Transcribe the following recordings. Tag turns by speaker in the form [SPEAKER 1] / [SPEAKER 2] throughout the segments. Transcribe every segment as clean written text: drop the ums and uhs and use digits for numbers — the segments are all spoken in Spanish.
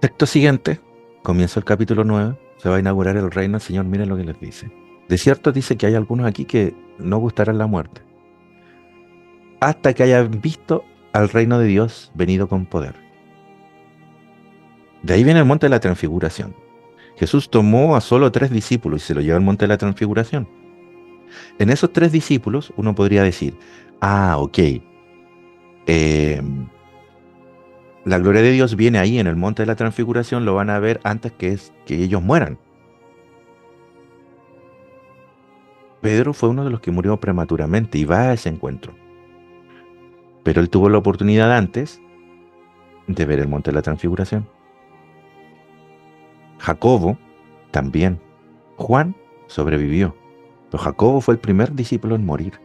[SPEAKER 1] Texto siguiente, comienza el capítulo 9, se va a inaugurar el reino, el Señor, miren lo que les dice. De cierto dice que hay algunos aquí que no gustarán la muerte, hasta que hayan visto al reino de Dios venido con poder. De ahí viene el monte de la transfiguración. Jesús tomó a solo 3 discípulos y se lo llevó al monte de la transfiguración. En esos 3 discípulos uno podría decir, ok, eh, la gloria de Dios viene ahí en el monte de la transfiguración, lo van a ver antes que ellos mueran. Pedro fue uno de los que murió prematuramente y va a ese encuentro. Pero él tuvo la oportunidad antes de ver el monte de la transfiguración. Jacobo también. Juan sobrevivió. Pero Jacobo fue el primer discípulo en morir.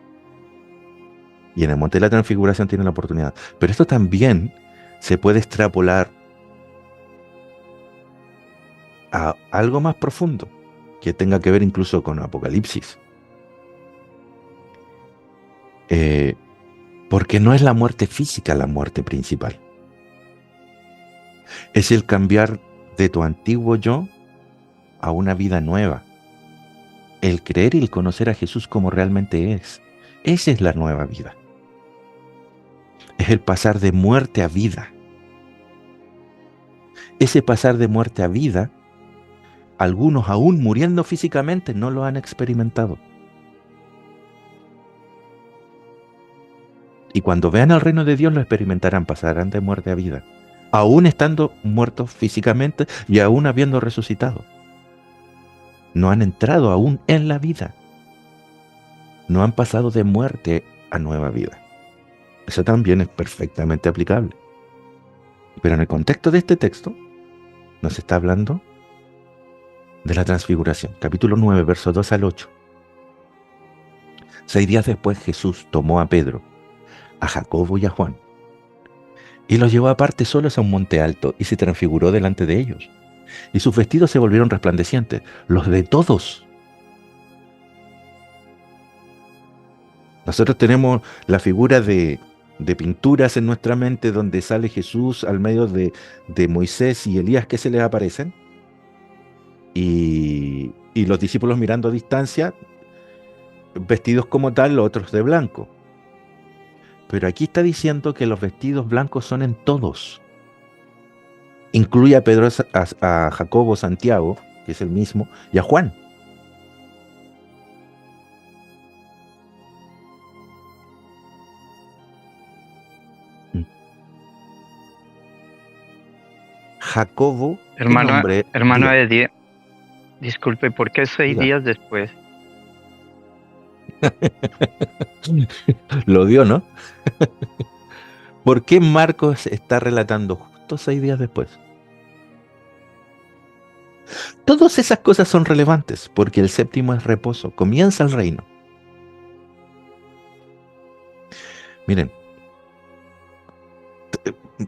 [SPEAKER 1] Y en el monte de la transfiguración tiene la oportunidad. Pero esto también se puede extrapolar a algo más profundo, que tenga que ver incluso con Apocalipsis. Eh, porque no es la muerte física la muerte principal. Es el cambiar de tu antiguo yo a una vida nueva. El creer y el conocer a Jesús como realmente es. Esa es la nueva vida. Es el pasar de muerte a vida. Ese pasar de muerte a vida, algunos aún muriendo físicamente no lo han experimentado. Y cuando vean el reino de Dios lo experimentarán, pasarán de muerte a vida, aún estando muertos físicamente y aún habiendo resucitado. No han entrado aún en la vida. No han pasado de muerte a nueva vida. Eso también es perfectamente aplicable. Pero en el contexto de este texto nos está hablando de la transfiguración. Capítulo 9, versos 2 al 8. 6 días después Jesús tomó a Pedro, a Jacobo y a Juan, y los llevó aparte solos a un monte alto, y se transfiguró delante de ellos. Y sus vestidos se volvieron resplandecientes, los de todos. Nosotros tenemos la figura de pinturas en nuestra mente donde sale Jesús al medio de Moisés y Elías que se les aparecen, y los discípulos mirando a distancia, vestidos como tal, los otros de blanco. Pero aquí está diciendo que los vestidos blancos son en todos. Incluye a Pedro, a Jacobo, Santiago, que es el mismo, y a Juan. Mm. Jacobo, ¿qué
[SPEAKER 2] Hermano,
[SPEAKER 1] nombre?
[SPEAKER 2] hermano
[SPEAKER 1] Diga.
[SPEAKER 2] Eddie, disculpe, ¿por qué seis
[SPEAKER 1] Diga.
[SPEAKER 2] días después?
[SPEAKER 1] Lo dio, ¿no? ¿Por qué Marcos está relatando justo 6 días después? Todas esas cosas son relevantes porque el séptimo es reposo, comienza el reino. Miren,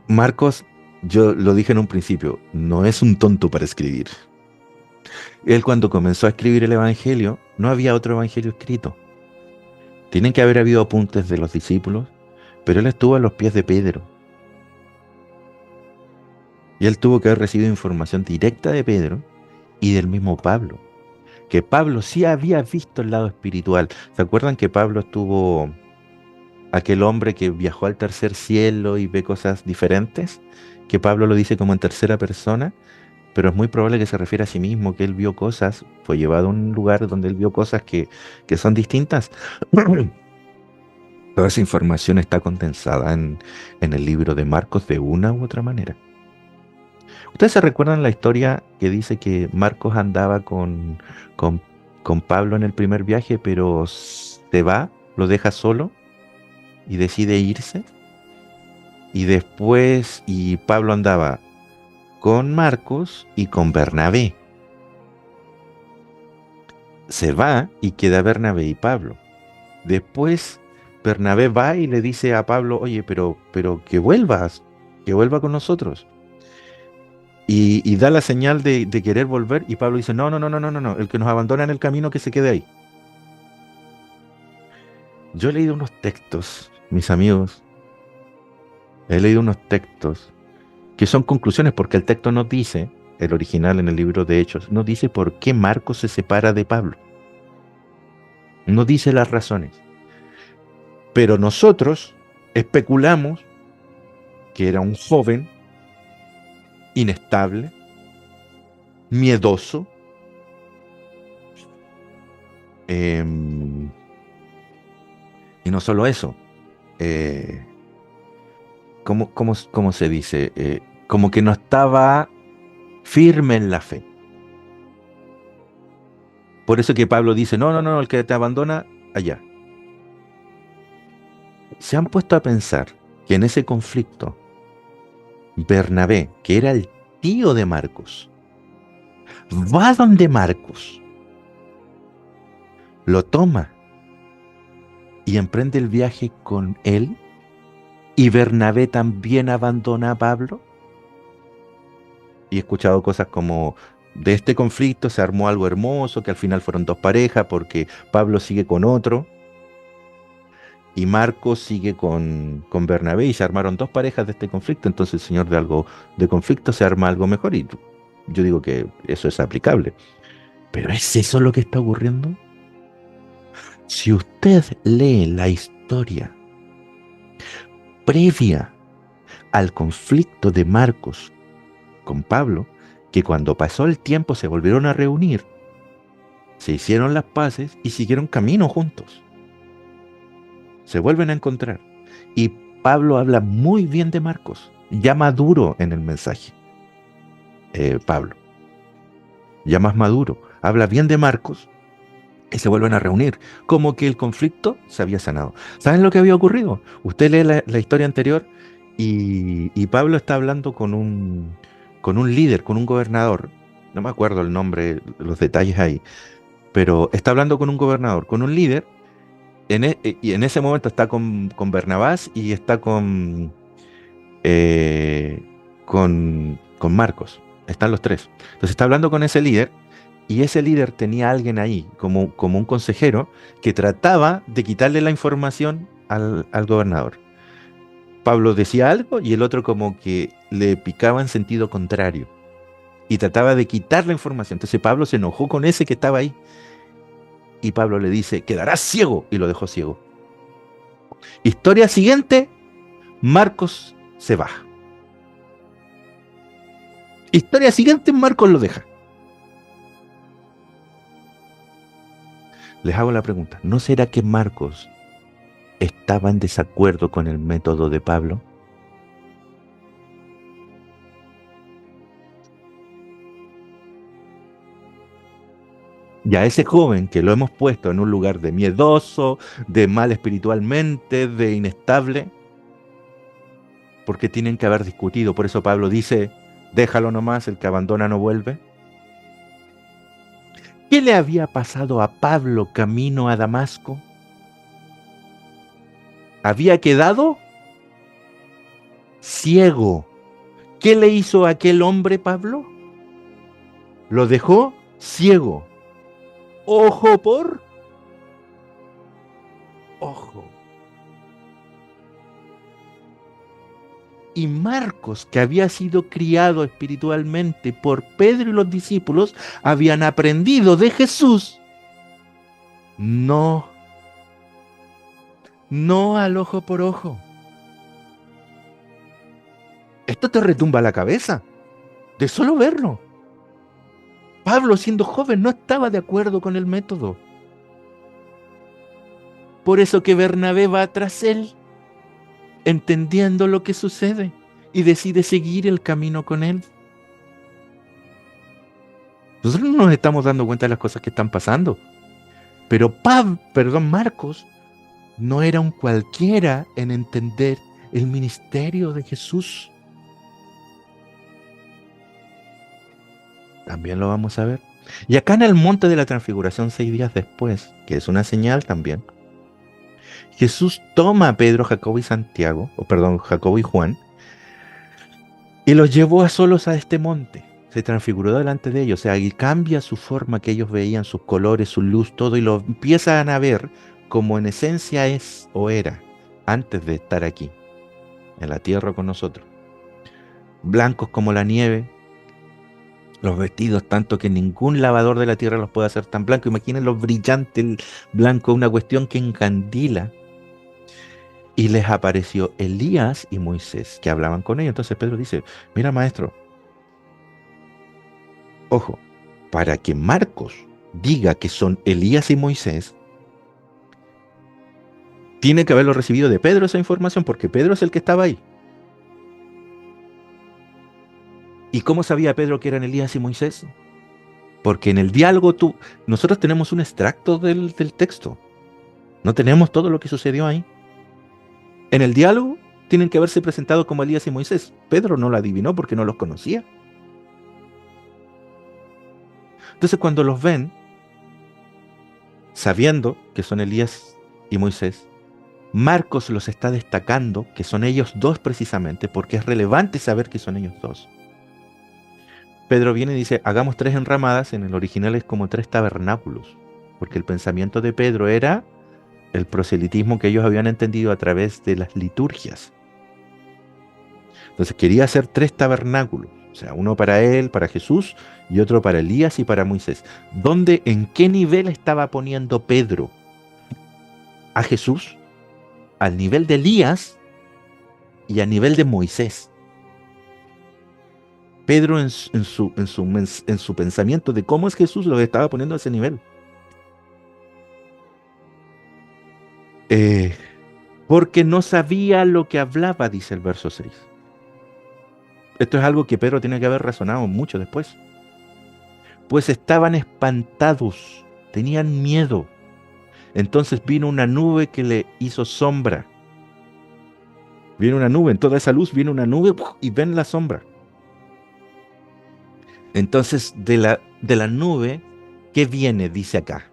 [SPEAKER 1] Marcos, yo lo dije en un principio, no es un tonto para escribir. Él cuando comenzó a escribir el Evangelio, no había otro Evangelio escrito. Tienen que haber habido apuntes de los discípulos, pero él estuvo a los pies de Pedro. Y él tuvo que haber recibido información directa de Pedro y del mismo Pablo. Que Pablo sí había visto el lado espiritual. ¿Se acuerdan que Pablo estuvo aquel hombre que viajó al tercer cielo y ve cosas diferentes? Que Pablo lo dice como en tercera persona, pero es muy probable que se refiera a sí mismo, que él vio cosas, fue llevado a un lugar donde él vio cosas que son distintas. Toda esa información está condensada en el libro de Marcos de una u otra manera. ¿Ustedes se recuerdan la historia que dice que Marcos andaba con, con Pablo en el primer viaje, pero se va, lo deja solo y decide irse? Y después, y Pablo andaba con Marcos y con Bernabé. Se va y queda Bernabé y Pablo. Después, Bernabé va y le dice a Pablo, oye, pero que vuelvas, que vuelva con nosotros. Y da la señal de querer volver y Pablo dice, no, no, no, no, no, no, no, el que nos abandona en el camino que se quede ahí. Yo he leído unos textos, mis amigos, he leído unos textos que son conclusiones, porque el texto nos dice, el original en el libro de Hechos, nos dice por qué Marcos se separa de Pablo. No dice las razones. Pero nosotros especulamos que era un joven inestable, miedoso, em, y no solo eso, eh, ¿cómo se dice? Como que no estaba firme en la fe. Por eso que Pablo dice, no, no, no, el que te abandona, allá. ¿Se han puesto a pensar que en ese conflicto, Bernabé, que era el tío de Marcos, va donde Marcos, lo toma y emprende el viaje con él? ¿Y Bernabé también abandona a Pablo? Y he escuchado cosas como, de este conflicto se armó algo hermoso, que al final fueron dos parejas, porque Pablo sigue con otro, y Marcos sigue con Bernabé, y se armaron dos parejas de este conflicto, entonces el Señor de algo de conflicto se arma algo mejor, y yo digo que eso es aplicable. ¿Pero es eso lo que está ocurriendo? Si usted lee la historia previa al conflicto de Marcos con Pablo, que cuando pasó el tiempo se volvieron a reunir, se hicieron las paces y siguieron camino juntos. Se vuelven a encontrar. Y Pablo habla muy bien de Marcos, ya maduro en el mensaje. Pablo, ya más maduro, habla bien de Marcos y se vuelven a reunir, como que el conflicto se había sanado. ¿Saben lo que había ocurrido? Usted lee la historia anterior y Pablo está hablando con un líder, con un gobernador, no me acuerdo el nombre, los detalles ahí, pero está hablando con un gobernador, con un líder, y en ese momento está con Barnabás y está eh, con Marcos, están los tres. Entonces está hablando con ese líder y ese líder tenía a alguien ahí, como un consejero, que trataba de quitarle la información al gobernador. Pablo decía algo y el otro como que le picaba en sentido contrario y trataba de quitar la información. Entonces Pablo se enojó con ese que estaba ahí y Pablo le dice, quedarás ciego, y lo dejó ciego. Historia siguiente, Marcos se baja. Historia siguiente, Marcos lo deja. Les hago la pregunta, ¿no será que Marcos estaba en desacuerdo con el método de Pablo? Y a ese joven que lo hemos puesto en un lugar de miedoso, de mal espiritualmente, de inestable, porque tienen que haber discutido. Por eso Pablo dice, déjalo nomás, el que abandona no vuelve. ¿Qué le había pasado a Pablo camino a Damasco? Había quedado ciego. ¿Qué le hizo a aquel hombre, Pablo? Lo dejó ciego. Ojo por ojo. Y Marcos, que había sido criado espiritualmente por Pedro y los discípulos, habían aprendido de Jesús. No, no al ojo por ojo. Esto te retumba la cabeza de solo verlo. Pablo, siendo joven, no estaba de acuerdo con el método. Por eso que Bernabé va tras él, entendiendo lo que sucede, y decide seguir el camino con él. Nosotros no nos estamos dando cuenta de las cosas que están pasando. Pero Marcos no era un cualquiera en entender el ministerio de Jesús. También lo vamos a ver. Y acá en el monte de la transfiguración, 6 días después, que es una señal también, Jesús toma a Pedro, Jacobo y Santiago, o perdón, Jacobo y Juan, y los llevó a solos a este monte. Se transfiguró delante de ellos, o sea, y cambia su forma que ellos veían, sus colores, su luz, todo, y lo empiezan a ver como en esencia es o era antes de estar aquí, en la tierra con nosotros. blancos como la nieve, los vestidos tanto que ningún lavador de la tierra los puede hacer tan blancos. Imaginen lo brillante, el blanco, una cuestión que encandila. Y les apareció Elías y Moisés, que hablaban con ellos. Entonces Pedro dice, mira maestro, ojo, para que Marcos diga que son Elías y Moisés, tiene que haberlo recibido de Pedro esa información, porque Pedro es el que estaba ahí. ¿Y cómo sabía Pedro que eran Elías y Moisés? Porque en el diálogo nosotros tenemos un extracto del texto, no tenemos todo lo que sucedió ahí. En el diálogo tienen que haberse presentado como Elías y Moisés. Pedro no lo adivinó porque no los conocía. Entonces cuando los ven, sabiendo que son Elías y Moisés, Marcos los está destacando, que son ellos dos precisamente, porque es relevante saber que son ellos dos. Pedro viene y dice, hagamos 3 enramadas, en el original es como 3 tabernáculos, porque el pensamiento de Pedro era el proselitismo que ellos habían entendido a través de las liturgias. Entonces quería hacer 3 tabernáculos, o sea, uno para él, para Jesús, y otro para Elías y para Moisés. ¿En qué nivel estaba poniendo Pedro a Jesús? Al nivel de Elías y a nivel de Moisés. Pedro en su pensamiento de cómo es Jesús lo estaba poniendo a ese nivel. Eh, porque no sabía lo que hablaba, dice el verso 6. Esto es algo que Pedro tiene que haber razonado mucho después. Pues estaban espantados, tenían miedo. Entonces vino una nube que le hizo sombra. Viene una nube, en toda esa luz viene una nube y ven la sombra. Entonces de la nube, ¿qué viene? Dice acá.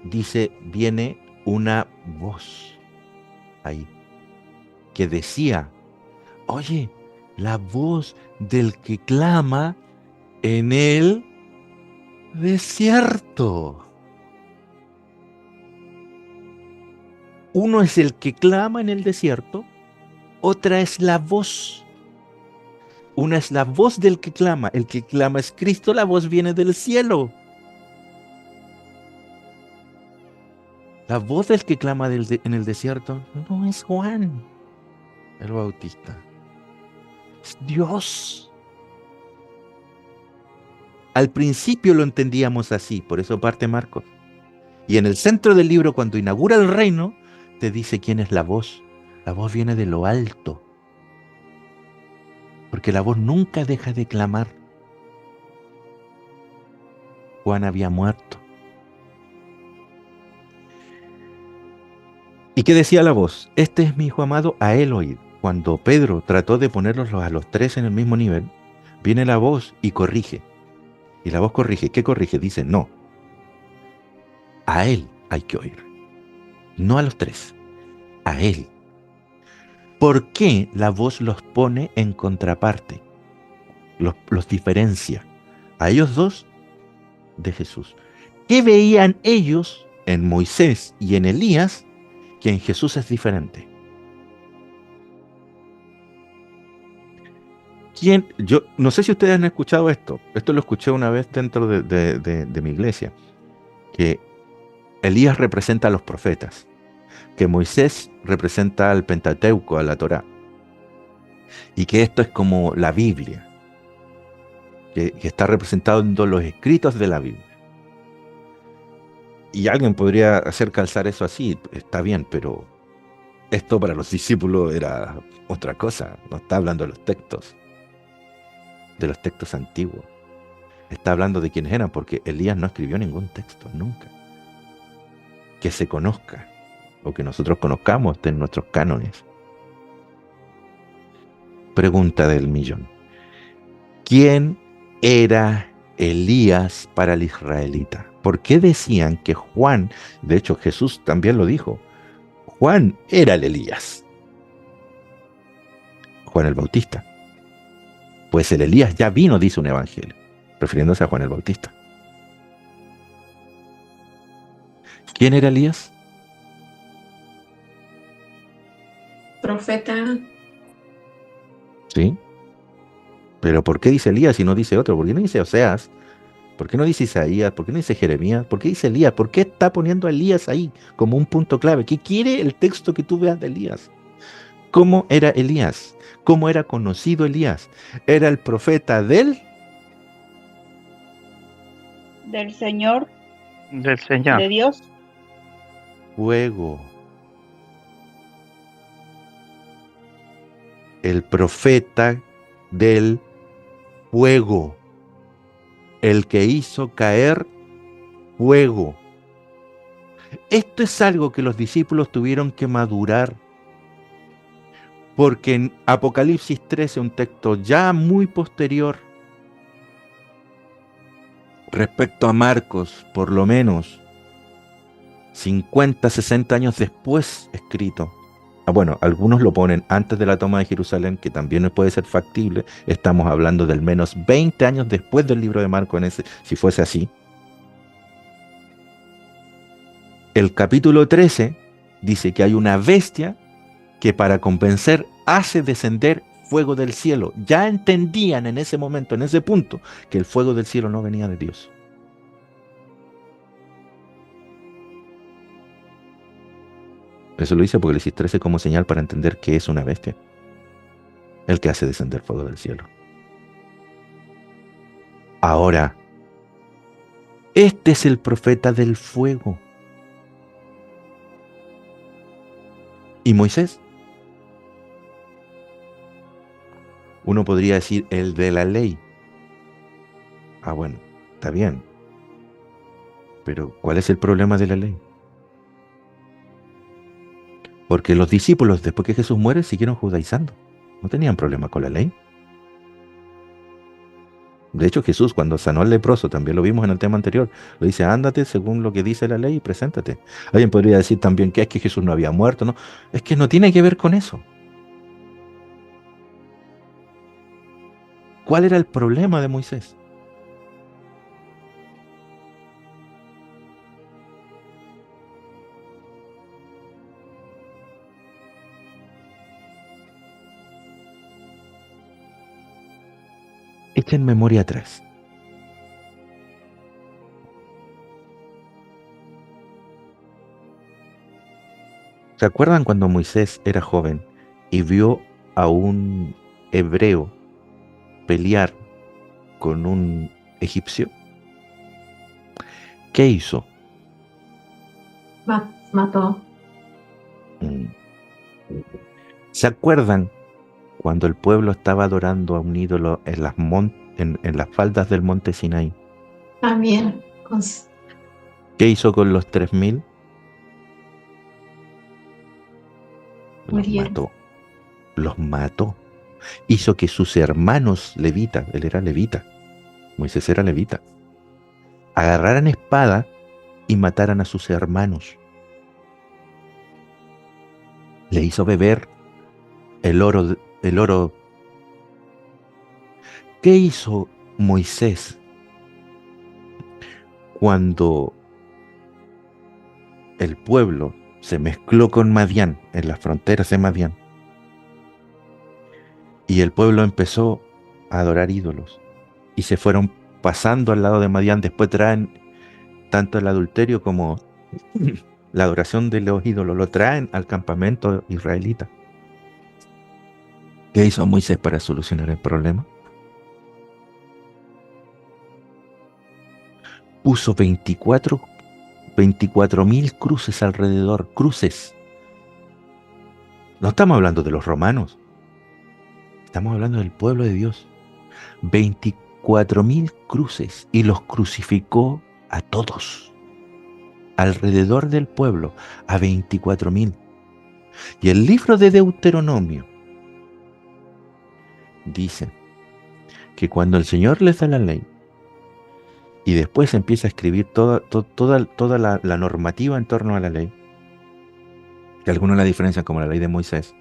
[SPEAKER 1] Dice, viene una voz ahí que decía, oye, la voz del que clama en el desierto. Uno es el que clama en el desierto, otra es la voz. Una es la voz del que clama. El que clama es Cristo, la voz viene del cielo. La voz del que clama en el desierto no es Juan el Bautista, es Dios. Al principio lo entendíamos así, por eso parte Marcos. Y en el centro del libro, cuando inaugura el reino, te dice quién es la voz. La voz viene de lo alto, porque la voz nunca deja de clamar. Juan había muerto. ¿Y qué decía la voz? Este es mi hijo amado, a él oíd. Cuando Pedro trató de ponerlos a los 3 en el mismo nivel, viene la voz y corrige. Y la voz corrige. ¿Qué corrige? Dice, no, a él hay que oír. No a los 3, a él. ¿Por qué la voz los pone en contraparte? Los diferencia. A ellos dos de Jesús. ¿Qué veían ellos en Moisés y en Elías que en Jesús es diferente? Yo no sé si ustedes han escuchado esto. Esto lo escuché una vez dentro de mi iglesia. Que Elías representa a los profetas. Que Moisés representa al Pentateuco, a la Torá. Y que esto es como la Biblia. Que está representado en todos los escritos de la Biblia. Y alguien podría hacer calzar eso así. Está bien, pero esto para los discípulos era otra cosa. No está hablando de los textos antiguos. Está hablando de quiénes eran, porque Elías no escribió ningún texto, nunca. Que se conozca, o que nosotros conozcamos de nuestros cánones. Pregunta del millón. ¿Quién era Elías para el israelita? ¿Por qué decían que Juan, de hecho Jesús también lo dijo, Juan era el Elías? Juan el Bautista. Pues el Elías ya vino, dice un evangelio, refiriéndose a Juan el Bautista. ¿Quién era Elías?
[SPEAKER 3] Profeta.
[SPEAKER 1] ¿Sí? Pero ¿por qué dice Elías y no dice otro? ¿Por qué no dice Oseas? ¿Por qué no dice Isaías? ¿Por qué no dice Jeremías? ¿Por qué dice Elías? ¿Por qué está poniendo a Elías ahí como un punto clave? ¿Qué quiere el texto que tú veas de Elías? ¿Cómo era Elías? ¿Cómo era conocido Elías? Era el profeta del
[SPEAKER 3] Del Señor,
[SPEAKER 2] del Señor.
[SPEAKER 3] de Dios.
[SPEAKER 1] fuego. El profeta del fuego. El que hizo caer fuego. Esto es algo que los discípulos tuvieron que madurar, porque en Apocalipsis 13, un texto ya muy posterior, respecto a Marcos, por lo menos 50, 60 años después escrito. Bueno, algunos lo ponen antes de la toma de Jerusalén, que también puede ser factible. Estamos hablando del menos 20 años después del libro de Marcos, si fuese así. El capítulo 13 dice que hay una bestia que para convencer hace descender fuego del cielo. Ya entendían en ese momento, en ese punto, que el fuego del cielo no venía de Dios. Eso lo dice Apocalipsis 13 como señal para entender que es una bestia, el que hace descender fuego del cielo. Ahora, este es el profeta del fuego. ¿Y Moisés? Uno podría decir el de la ley. Bueno, está bien. Pero ¿cuál es el problema de la ley? Porque los discípulos, después que Jesús muere, siguieron judaizando. No tenían problema con la ley. De hecho, Jesús, cuando sanó al leproso, también lo vimos en el tema anterior, le dice, ándate según lo que dice la ley y preséntate. Alguien podría decir también que es que Jesús no había muerto, ¿no? Es que no tiene que ver con eso. ¿Cuál era el problema de Moisés? Echen memoria atrás. ¿Se acuerdan cuando Moisés era joven y vio a un hebreo pelear con un egipcio? ¿Qué hizo?
[SPEAKER 4] Mató.
[SPEAKER 1] Mm. ¿Se acuerdan cuando el pueblo estaba adorando a un ídolo en las faldas del monte Sinai?
[SPEAKER 4] También.
[SPEAKER 1] ¿Qué hizo con los 3000? Los
[SPEAKER 4] Murieron.
[SPEAKER 1] mató. Los mató. Hizo que sus hermanos levitas, él era levita, Moisés era levita, agarraran espada y mataran a sus hermanos. Le hizo beber el oro. ¿Qué hizo Moisés cuando el pueblo se mezcló con Madián en las fronteras de Madián? Y el pueblo empezó a adorar ídolos y se fueron pasando al lado de Madián. Después traen tanto el adulterio como la adoración de los ídolos, lo traen al campamento israelita. ¿Qué hizo Moisés para solucionar el problema? Puso 24.000 cruces alrededor, cruces. No estamos hablando de los romanos, estamos hablando del pueblo de Dios. 24.000 cruces y los crucificó a todos, alrededor del pueblo, a 24.000. Y el libro de Deuteronomio dice que cuando el Señor les da la ley y después empieza a escribir toda la normativa en torno a la ley, que algunos la diferencian como la ley de Moisés,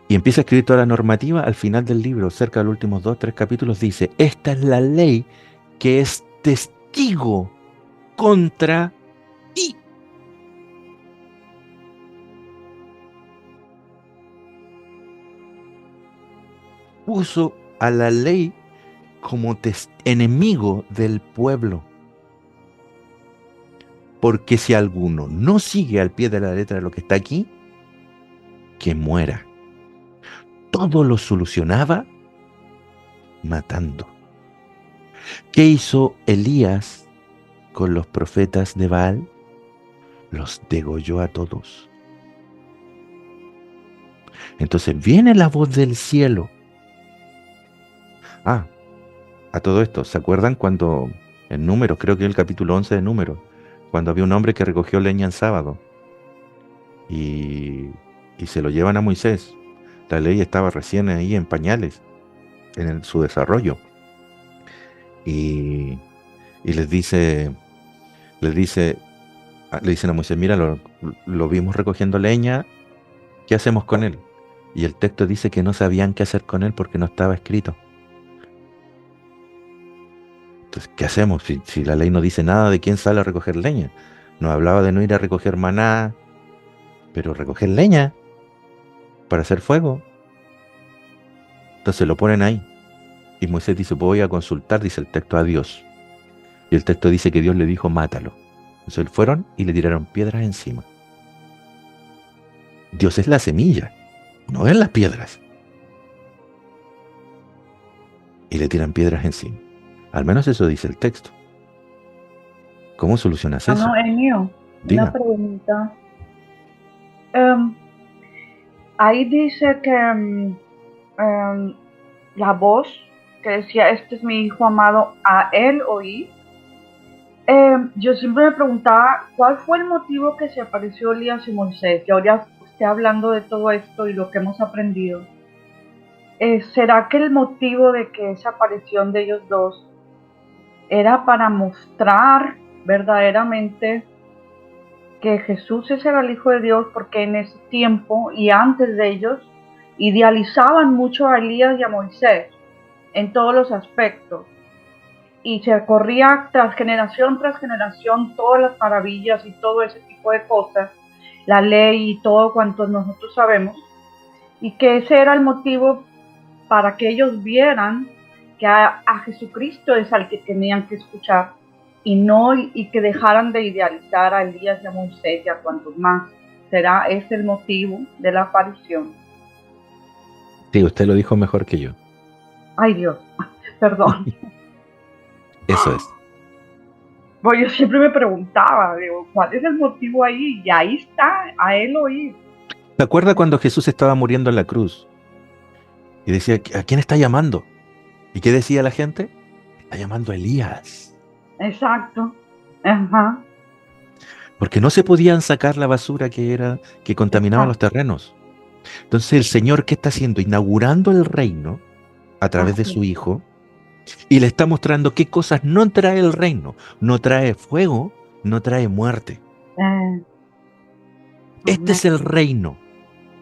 [SPEAKER 1] y empieza a escribir toda la normativa, al final del libro, cerca de los últimos 2, 3 capítulos, dice, esta es la ley que es testigo contra ti. puso a la ley como enemigo del pueblo. Porque si alguno no sigue al pie de la letra lo que está aquí, que muera. Todo lo solucionaba matando. ¿Qué hizo Elías con los profetas de Baal? Los degolló a todos. Entonces viene la voz del cielo. A todo esto, ¿se acuerdan cuando en Números, creo que el capítulo 11 de Números, cuando había un hombre que recogió leña en sábado y se lo llevan a Moisés? La ley estaba recién ahí en pañales, en su desarrollo. Y le dicen a Moisés, mira, lo vimos recogiendo leña, ¿qué hacemos con él? Y el texto dice que no sabían qué hacer con él porque no estaba escrito. Entonces, ¿qué hacemos si la ley no dice nada de quién sale a recoger leña? Nos hablaba de no ir a recoger maná, pero recoger leña para hacer fuego. Entonces lo ponen ahí. Y Moisés dice, voy a consultar, dice el texto, a Dios. Y el texto dice que Dios le dijo, mátalo. Entonces fueron y le tiraron piedras encima. Dios es la semilla, no es las piedras. Y le tiran piedras encima. Al menos eso dice el texto. ¿Cómo solucionas eso?
[SPEAKER 3] No, Enio,
[SPEAKER 1] Diga.
[SPEAKER 3] una pregunta. Ahí dice que la voz que decía, este es mi hijo amado, a él oí. Yo siempre me preguntaba, ¿cuál fue el motivo que se apareció Elías y Moisés? Y ahora usted hablando de todo esto y lo que hemos aprendido. ¿Será que el motivo de que esa aparición de ellos dos era para mostrar verdaderamente que Jesús era el Hijo de Dios? Porque en ese tiempo y antes de ellos idealizaban mucho a Elías y a Moisés en todos los aspectos, y se corría tras generación todas las maravillas y todo ese tipo de cosas, la ley y todo cuanto nosotros sabemos, y que ese era el motivo para que ellos vieran que a Jesucristo es al que tenían que escuchar, y que dejaran de idealizar a Elías y a Moisés y a cuantos más. ¿Será ese el motivo de la aparición?
[SPEAKER 1] Sí, usted lo dijo mejor que yo.
[SPEAKER 3] Ay, Dios, perdón.
[SPEAKER 1] Eso es.
[SPEAKER 3] Pues yo siempre me preguntaba, digo, ¿cuál es el motivo ahí? Y ahí está, a él oír.
[SPEAKER 1] ¿Se acuerda cuando Jesús estaba muriendo en la cruz? Y decía, ¿a quién está llamando? ¿Y qué decía la gente? Está llamando a Elías.
[SPEAKER 3] Exacto. Ajá.
[SPEAKER 1] Porque no se podían sacar la basura que contaminaba los terrenos. Entonces el Señor, ¿qué está haciendo? Inaugurando el reino a través de su Hijo, y le está mostrando qué cosas no trae el reino. No trae fuego, no trae muerte. Este es el reino.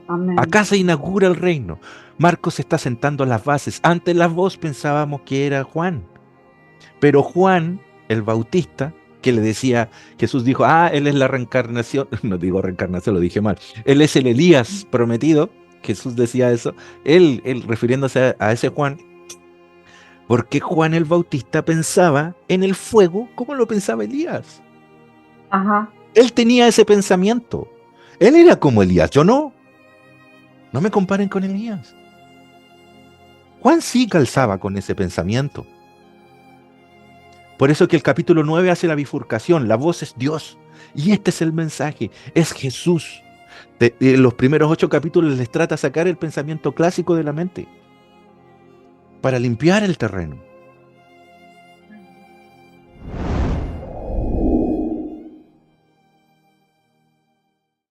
[SPEAKER 3] Amén.
[SPEAKER 1] Acá se inaugura el reino. Marcos está sentando las bases. Antes la voz pensábamos que era Juan. Pero Juan, el Bautista, que le decía, Jesús dijo, él es la reencarnación. No digo reencarnación, lo dije mal. Él es el Elías prometido. Jesús decía eso. Él refiriéndose a ese Juan, porque Juan el Bautista pensaba en el fuego como lo pensaba Elías.
[SPEAKER 3] Ajá.
[SPEAKER 1] Él tenía ese pensamiento. Él era como Elías, yo no. No me comparen con Elías. Juan sí calzaba con ese pensamiento. Por eso que el capítulo 9 hace la bifurcación. La voz es Dios. Y este es el mensaje. Es Jesús. De los primeros 8 capítulos les trata de sacar el pensamiento clásico de la mente, para limpiar el terreno.